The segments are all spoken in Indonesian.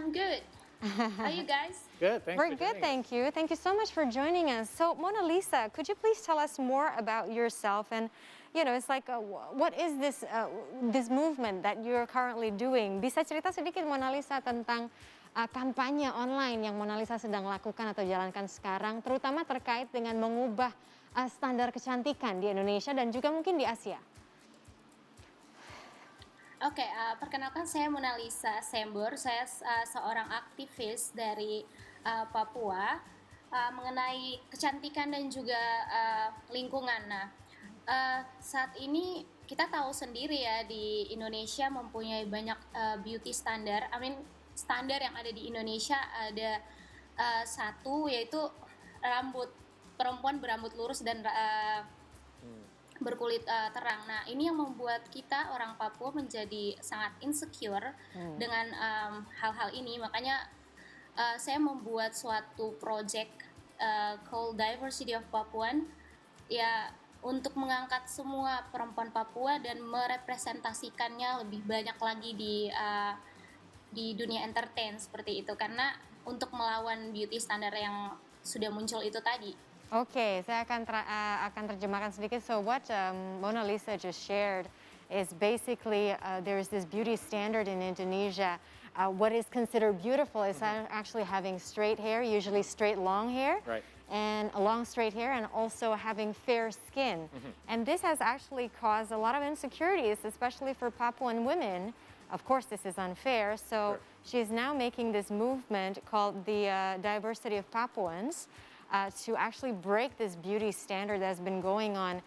I'm good. How you guys? Good, thanks We're for good, joining us. thank you. Thank you so much for joining us. So, Mona Lisa, could you please tell us more about yourself? And, it's like, what is this movement that you're currently doing? Bisa cerita sedikit, Mona Lisa, tentang kampanye online yang Mona Lisa sedang lakukan atau jalankan sekarang, terutama terkait dengan mengubah standar kecantikan di Indonesia dan juga mungkin di Asia. Oke, perkenalkan saya Mona Lisa Sembur. Saya seorang aktivis dari Papua mengenai kecantikan dan juga lingkungan. Nah, saat ini kita tahu sendiri ya di Indonesia mempunyai banyak beauty standar. Standar yang ada di Indonesia ada satu yaitu rambut perempuan berambut lurus dan berkulit terang. Nah, ini yang membuat kita orang Papua menjadi sangat insecure dengan hal-hal ini. Makanya saya membuat suatu project called Diversity of Papuan, ya untuk mengangkat semua perempuan Papua dan merepresentasikannya lebih banyak lagi di dunia entertain seperti itu. Karena untuk melawan beauty standar yang sudah muncul itu tadi. Oke, saya akan terjemahkan sedikit. So what Mona Lisa just shared is basically there is this beauty standard in Indonesia. What is considered beautiful is actually having straight hair, usually straight long hair. Right. And a long straight hair and also having fair skin. And this has actually caused a lot of insecurities, especially for Papuan women. Of course, this is unfair. So she's now making this movement called the Diversity of Papuans. To actually break this beauty standard that's been going on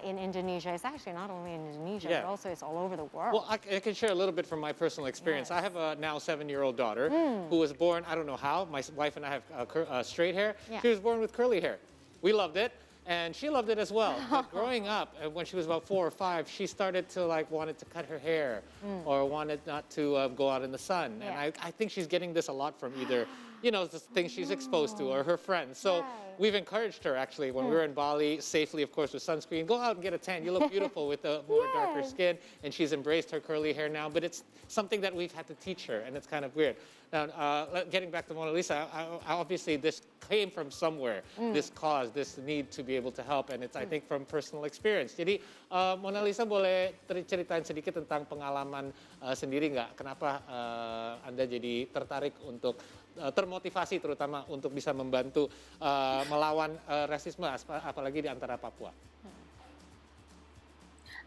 in Indonesia. It's actually not only in Indonesia, but also it's all over the world. Well, I can share a little bit from my personal experience. Yes. I have a now 7-year-old daughter who was born, I don't know how, my wife and I have straight hair. Yeah. She was born with curly hair. We loved it. And she loved it as well. But growing up, when she was about 4 or 5, she started to wanted to cut her hair or wanted not to go out in the sun. Yeah. And I think she's getting this a lot from either, the things she's exposed to or her friends. So Right. we've encouraged her actually when we were in Bali, safely, of course, with sunscreen, go out and get a tan. You look beautiful with a more darker Yes. skin. And she's embraced her curly hair now. But it's something that we've had to teach her, and it's kind of weird. Now, getting back to Mona Lisa, obviously this came from somewhere, this cause, this need to be able to help, and it's, I think, from personal experience. Jadi, Mona Lisa boleh ceritain sedikit tentang pengalaman sendiri nggak? Kenapa Anda jadi tertarik untuk termotivasi terutama untuk bisa membantu melawan rasisme, apalagi di antara Papua?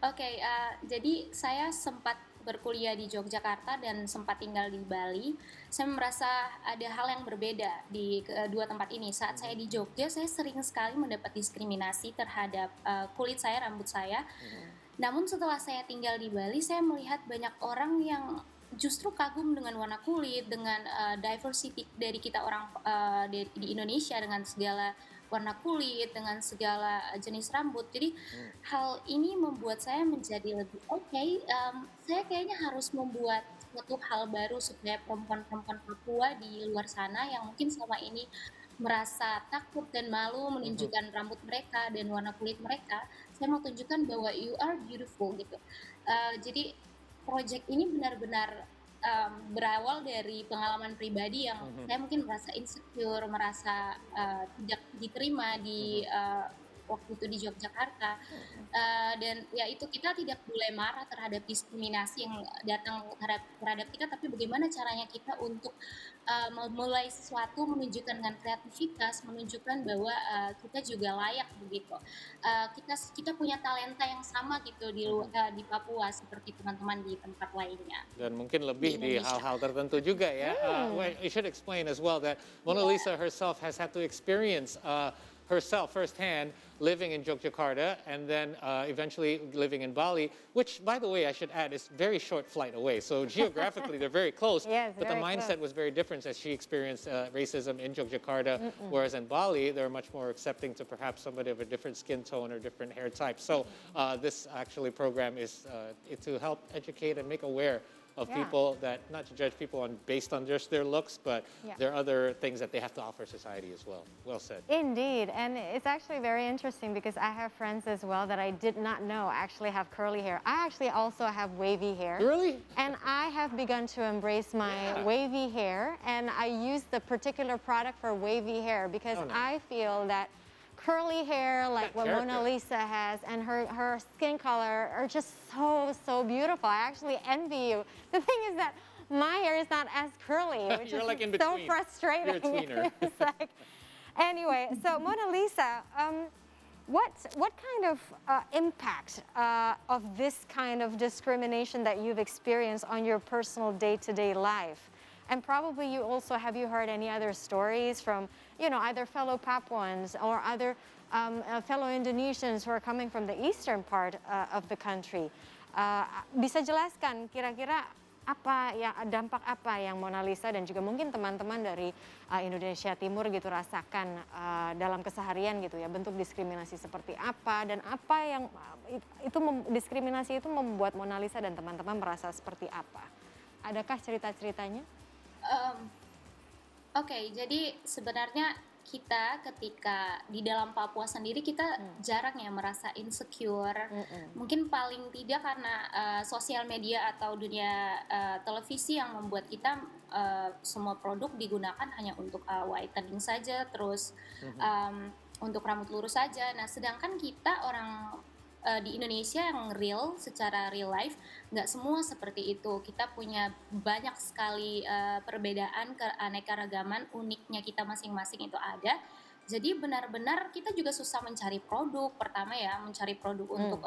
Oke, jadi saya sempat berkuliah di Yogyakarta dan sempat tinggal di Bali. Saya merasa ada hal yang berbeda di kedua tempat ini. Saat saya di Jogja, saya sering sekali mendapat diskriminasi terhadap kulit saya, rambut saya. Namun setelah saya tinggal di Bali, saya melihat banyak orang yang justru kagum dengan warna kulit, dengan diversity dari kita orang di Indonesia, dengan segala warna kulit, dengan segala jenis rambut. Jadi hal ini membuat saya menjadi lebih saya kayaknya harus membuat suatu hal baru supaya perempuan-perempuan Papua di luar sana yang mungkin selama ini merasa takut dan malu menunjukkan rambut mereka dan warna kulit mereka, saya mau tunjukkan bahwa you are beautiful gitu. Jadi project ini benar-benar berawal dari pengalaman pribadi yang saya mungkin merasa insecure, merasa tidak diterima di waktu itu di Yogyakarta. Dan ya itu kita tidak boleh marah terhadap diskriminasi yang datang terhadap kita, tapi bagaimana caranya kita untuk memulai sesuatu, menunjukkan dengan kreativitas, menunjukkan bahwa kita juga layak begitu. Kita punya talenta yang sama gitu di Papua seperti teman-teman di tempat lainnya. Dan mungkin lebih di Indonesia. hal-hal tertentu juga ya. Well, you should explain as well that Mona Lisa herself has had to experience herself firsthand living in Yogyakarta and then eventually living in Bali, which, by the way, I should add, is very short flight away. So geographically, they're very close, Yes, but the very mindset close. was very different as she experienced racism in Yogyakarta, whereas in Bali, they're much more accepting to perhaps somebody of a different skin tone or different hair type. So this actually program is to help educate and make aware of Yeah. people that not to judge people on based on just their looks, but Yeah. there are other things that they have to offer society as well. Well said. Indeed, and it's actually very interesting because I have friends as well that I did not know actually have curly hair. I actually also have wavy hair. Really? And I have begun to embrace my Yeah. wavy hair, and I use the particular product for wavy hair because Oh, nice. I feel that curly hair, like Got what Mona character. Lisa has, and her skin color are just so beautiful. I actually envy you. The thing is that my hair is not as curly, which You're is like in so between. frustrating. You're a tweener. It's like, anyway, so Mona Lisa, what kind of impact of this kind of discrimination that you've experienced on your personal day-to-day life? And probably have you heard any other stories from, either fellow Papuans or other fellow Indonesians who are coming from the eastern part of the country? Bisa jelaskan kira-kira dampak apa yang Mona Lisa dan juga mungkin teman-teman dari Indonesia Timur gitu rasakan dalam keseharian gitu ya, bentuk diskriminasi seperti apa dan apa yang diskriminasi itu membuat Mona Lisa dan teman-teman merasa seperti apa? Adakah cerita-ceritanya? Oke, jadi sebenarnya kita ketika di dalam Papua sendiri kita jarang ya merasa insecure. Mungkin paling tidak karena sosial media atau dunia televisi yang membuat kita semua produk digunakan hanya untuk whitening saja, terus untuk rambut lurus saja. Nah, sedangkan kita orang di Indonesia yang real, secara real life, nggak semua seperti itu. Kita punya banyak sekali perbedaan, keanekaragaman, uniknya kita masing-masing itu ada. Jadi benar-benar kita juga susah mencari produk. Pertama ya, mencari produk untuk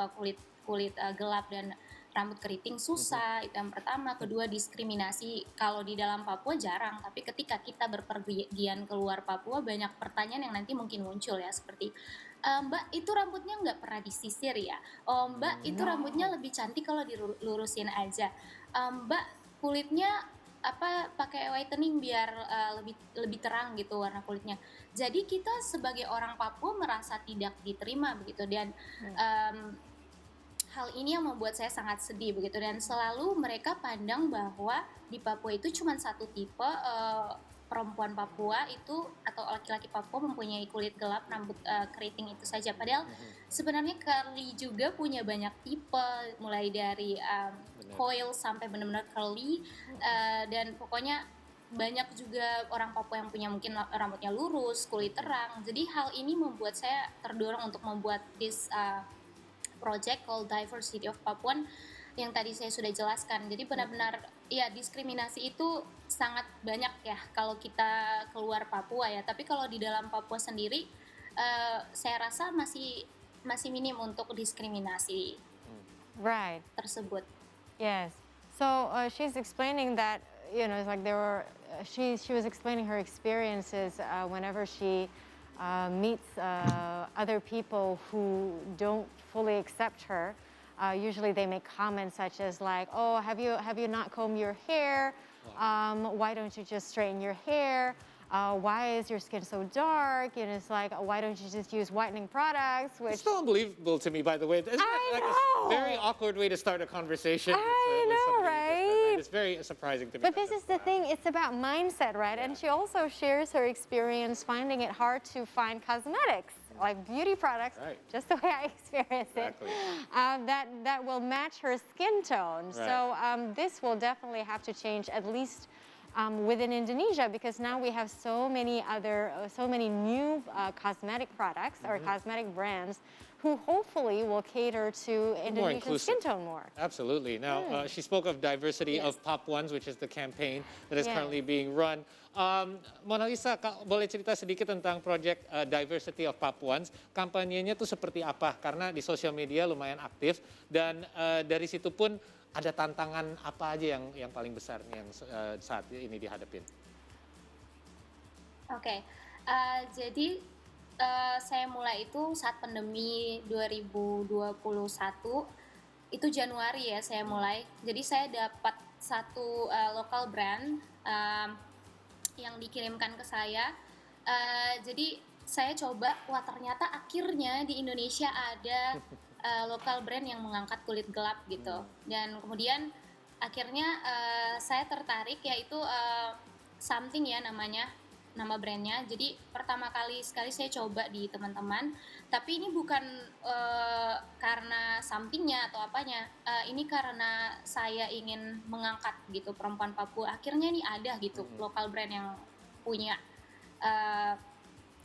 kulit gelap dan rambut keriting susah, itu yang pertama. Kedua, diskriminasi. Kalau di dalam Papua jarang, tapi ketika kita berpergian keluar Papua, banyak pertanyaan yang nanti mungkin muncul ya, seperti Mbak, itu rambutnya nggak pernah disisir ya? Oh, Mbak, itu rambutnya lebih cantik kalau dilurusin aja. Mbak, kulitnya pakai whitening biar lebih terang gitu warna kulitnya. Jadi kita sebagai orang Papua merasa tidak diterima begitu, dan hal ini yang membuat saya sangat sedih begitu, dan selalu mereka pandang bahwa di Papua itu cuma satu tipe perempuan Papua itu atau laki-laki Papua mempunyai kulit gelap, rambut keriting itu saja. Padahal sebenarnya curly juga punya banyak tipe, mulai dari coil sampai benar-benar curly, dan pokoknya banyak juga orang Papua yang punya mungkin rambutnya lurus, kulit terang. Jadi hal ini membuat saya terdorong untuk membuat this project called Diversity of Papuan yang tadi saya sudah jelaskan. Jadi benar-benar ya, diskriminasi itu sangat banyak ya kalau kita keluar Papua ya. Tapi kalau di dalam Papua sendiri saya rasa masih minim untuk diskriminasi Right. tersebut. Yes. So she's explaining that it's like she was explaining her experiences whenever she meets other people who don't fully accept her. Usually they make comments such as like, "Oh, have you not combed your hair? Why don't you just straighten your hair? Why is your skin so dark?" And it's like, "Why don't you just use whitening products?" Which It's still unbelievable to me, by the way. Isn't it like know. a very awkward way to start a conversation? I with know, somebody right? just that, It's very surprising to me. But that this is that's the thing, it's about mindset, right? And she also shares her experience finding it hard to find cosmetics, like beauty products, Right. just the way I experienced Exactly. it, that will match her skin tone. Right. So this will definitely have to change, at least within Indonesia, because now we have so many new cosmetic products or cosmetic brands who hopefully will cater to Indonesian inclusive. skin tone more. Absolutely. Now, she spoke of diversity of Papuans, which is the campaign that is Yes. currently being run. Mona Lisa, boleh cerita sedikit tentang project Diversity of Papuans? Kampanyenya tuh seperti apa? Karena di sosial media lumayan aktif, dan dari situ pun ada tantangan apa aja yang paling besar yang saat ini dihadapin? Oke, jadi saya mulai itu saat pandemi 2021, itu Januari ya saya mulai. Jadi saya dapat satu lokal brand yang dikirimkan ke saya. Jadi saya coba, wah ternyata akhirnya di Indonesia ada lokal brand yang mengangkat kulit gelap gitu. Dan kemudian akhirnya saya tertarik, yaitu something ya namanya, nama brandnya. Jadi pertama kali sekali saya coba di teman-teman, tapi ini bukan karena somethingnya atau apanya, ini karena saya ingin mengangkat gitu perempuan Papua. Akhirnya nih ada gitu lokal brand yang punya eh,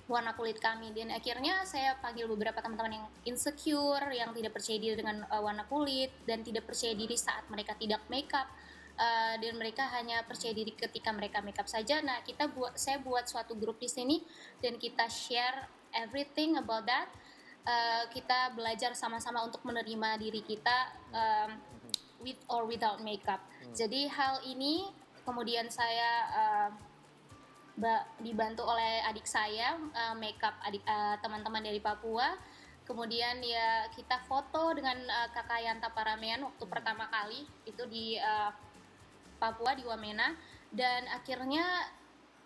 warna kulit kami, dan akhirnya saya panggil beberapa teman-teman yang insecure, yang tidak percaya diri dengan warna kulit dan tidak percaya diri saat mereka tidak makeup, dan mereka hanya percaya diri ketika mereka makeup saja. Nah, saya buat suatu grup di sini dan kita share everything about that. Kita belajar sama-sama untuk menerima diri kita, with or without makeup. Jadi hal ini kemudian saya dibantu oleh adik saya, makeup teman-teman dari Papua. Kemudian ya kita foto dengan Kakak Yanta Paramean waktu pertama kali itu di Papua, di Wamena, dan akhirnya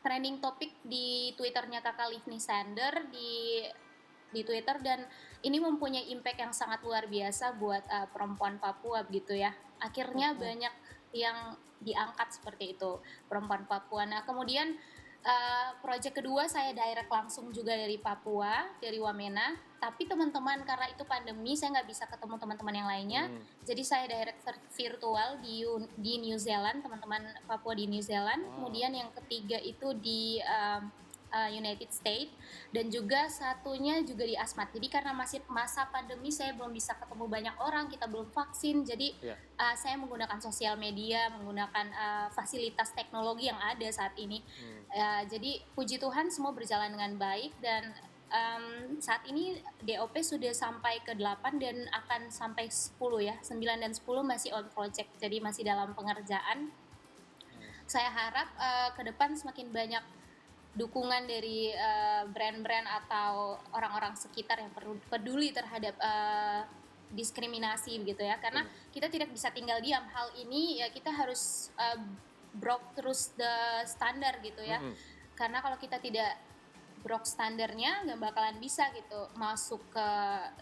trending topik di Twitternya Kakak Livni Sander di Twitter, dan ini mempunyai impact yang sangat luar biasa buat perempuan Papua gitu ya. Akhirnya banyak yang diangkat seperti itu, perempuan Papua. Nah, kemudian project kedua saya direct langsung juga dari Papua, dari Wamena. Tapi teman-teman, karena itu pandemi, saya nggak bisa ketemu teman-teman yang lainnya. Jadi saya direct virtual di New Zealand, teman-teman Papua di New Zealand. Kemudian yang ketiga itu di United States, dan juga satunya juga di Asmat. Jadi karena masih masa pandemi, saya belum bisa ketemu banyak orang, kita belum vaksin, jadi saya menggunakan sosial media, menggunakan fasilitas teknologi yang ada saat ini. Jadi puji Tuhan semua berjalan dengan baik, dan saat ini DOP sudah sampai ke 8 dan akan sampai 10 ya, 9 dan 10 masih on project, jadi masih dalam pengerjaan. Saya harap ke depan semakin banyak dukungan dari brand-brand atau orang-orang sekitar yang peduli terhadap diskriminasi begitu ya, karena kita tidak bisa tinggal diam. Hal ini ya kita harus broke terus the standar gitu ya, karena kalau kita tidak broke standarnya nggak bakalan bisa gitu masuk ke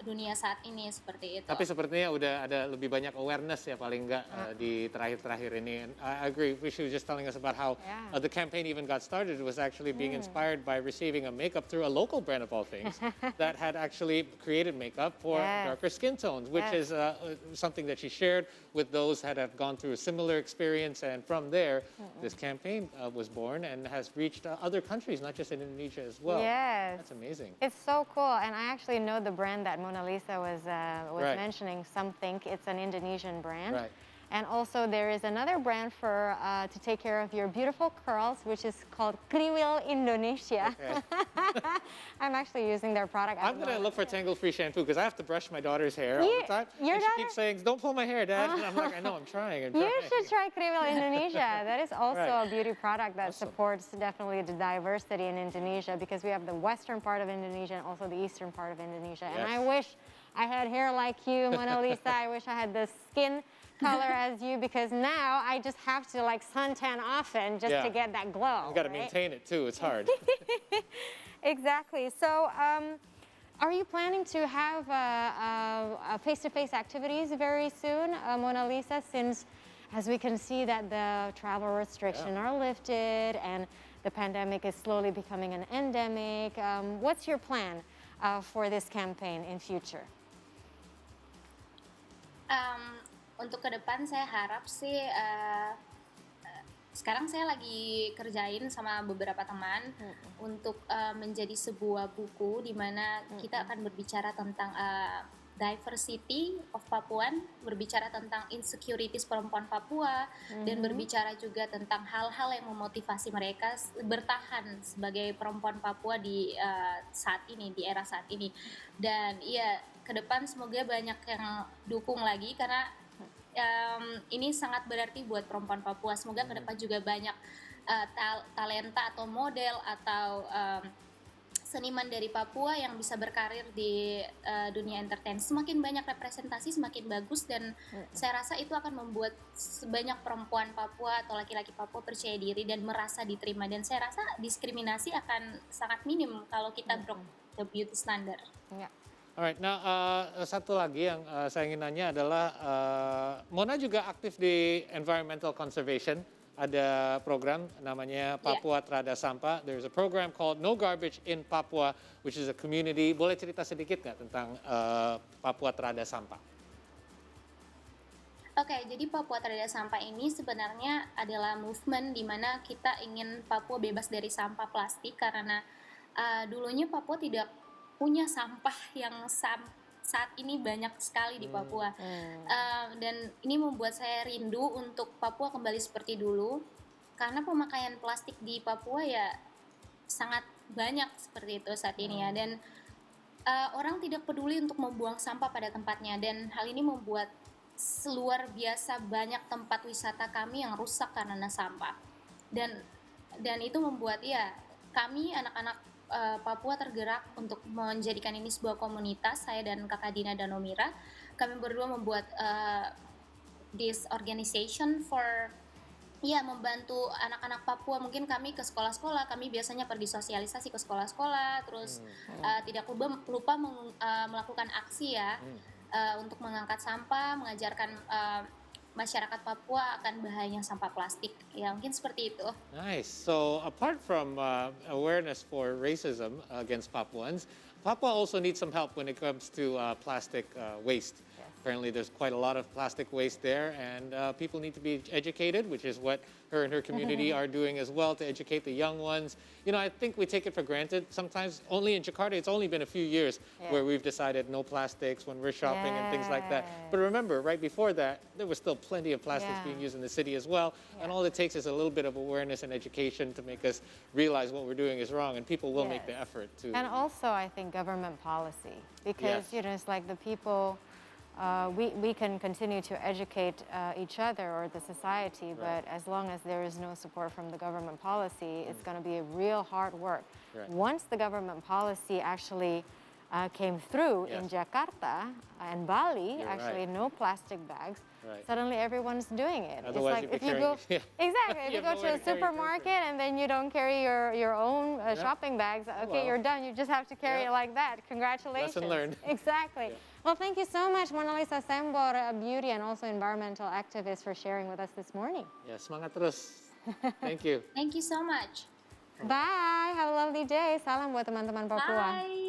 dunia saat ini seperti itu. Tapi sepertinya udah ada lebih banyak awareness ya paling nggak di terakhir-terakhir ini. And I agree, she was just telling us about how the campaign even got started was actually being inspired by receiving a makeup through a local brand of all things that had actually created makeup for darker skin tones, which is something that she shared with those that have gone through a similar experience. And from there, this campaign was born and has reached other countries, not just in Indonesia as well. Yes. That's amazing. It's so cool, and I actually know the brand that Mona Lisa was Right. mentioning. Something. It's an Indonesian brand. Right. And also there is another brand for to take care of your beautiful curls, which is called Kriwil Indonesia. Okay. I'm actually using their product. I'm going to look for tangle-free shampoo because I have to brush my daughter's hair all You- the time. your And she daughter- keeps saying, don't pull my hair, Dad. And I'm like, I know, I'm trying. You should try Kriwil Indonesia. That is also Right. a beauty product that Awesome. supports definitely the diversity in Indonesia, because we have the western part of Indonesia and also the eastern part of Indonesia. And I Yes. wish I had hair like you, Mona Lisa. I wish I had the skin color as you, because now I just have to like suntan often just to Yeah. get that glow. You got to right? maintain it too. It's hard. Exactly. So, are you planning to have face-to-face activities very soon, Mona Lisa? Since, as we can see, that the travel restrictions are lifted and the pandemic is slowly becoming an endemic. What's your plan for this campaign in future? Untuk ke depan saya harap sih sekarang saya lagi kerjain sama beberapa teman untuk menjadi sebuah buku di mana kita akan berbicara tentang diversity of Papuan, berbicara tentang insecurities perempuan Papua, dan berbicara juga tentang hal-hal yang memotivasi mereka bertahan sebagai perempuan Papua di saat ini, di era saat ini. Dan iya, ke depan semoga banyak yang dukung lagi, karena ini sangat berarti buat perempuan Papua. Semoga ke depan juga banyak talenta atau model atau seniman dari Papua yang bisa berkarir di dunia entertain. Semakin banyak representasi semakin bagus, dan saya rasa itu akan membuat sebanyak perempuan Papua atau laki-laki Papua percaya diri dan merasa diterima, dan saya rasa diskriminasi akan sangat minim kalau kita broke the beauty standard. Yeah. Alright, nah satu lagi yang saya ingin nanya adalah Mona juga aktif di environmental conservation. Ada program namanya Papua Terada Sampah. There's a program called No Garbage in Papua, which is a community. Boleh cerita sedikit nggak tentang Papua Terada Sampah? Oke, jadi Papua Terada Sampah ini sebenarnya adalah movement di mana kita ingin Papua bebas dari sampah plastik karena dulunya Papua tidak punya sampah yang saat ini banyak sekali di Papua. Dan ini membuat saya rindu untuk Papua kembali seperti dulu karena pemakaian plastik di Papua ya sangat banyak seperti itu saat ini ya, dan orang tidak peduli untuk membuang sampah pada tempatnya, dan hal ini membuat luar biasa banyak tempat wisata kami yang rusak karena sampah. Dan itu membuat ya kami anak-anak Papua tergerak untuk menjadikan ini sebuah komunitas. Saya dan Kakak Dina dan Omira, kami berdua membuat this organization for membantu anak-anak Papua. Mungkin kami ke sekolah-sekolah, kami biasanya pergi sosialisasi ke sekolah-sekolah, terus tidak lupa melakukan aksi ya, untuk mengangkat sampah, mengajarkan masyarakat Papua akan bahayanya sampah plastik. Ya mungkin seperti itu. Nice. So apart from awareness for racism against Papuans, Papua also needs some help when it comes to plastic waste. Apparently there's quite a lot of plastic waste there, and people need to be educated, which is what her and her community are doing as well, to educate the young ones. You know, I think we take it for granted sometimes. Only in Jakarta, it's only been a few years where we've decided no plastics when we're shopping and things like that. But remember, right before that, there was still plenty of plastics being used in the city as well. And all it takes is a little bit of awareness and education to make us realize what we're doing is wrong, and people will make the effort to. And also, I think government policy, because Yes. it's like the people. We can continue to educate each other or the society, but as long as there is no support from the government policy, it's going to be a real hard work. Right. Once the government policy actually came through in Jakarta and Bali, You're actually right. no plastic bags, Right. suddenly everyone's doing it. Otherwise it's like you'd be if you go carrying- exactly if You you have go nowhere to a to carry your supermarket and then you don't carry your own shopping bags, okay, well. you're done. You just have to carry it like that. Congratulations. Lesson learned. Exactly. Well, thank you so much, Mona Lisa Sembor, a beauty and also environmental activist, for sharing with us this morning. Yeah, semangat terus. Thank you. Thank you so much. Bye. Have a lovely day. Salam buat teman-teman Papua. Bye.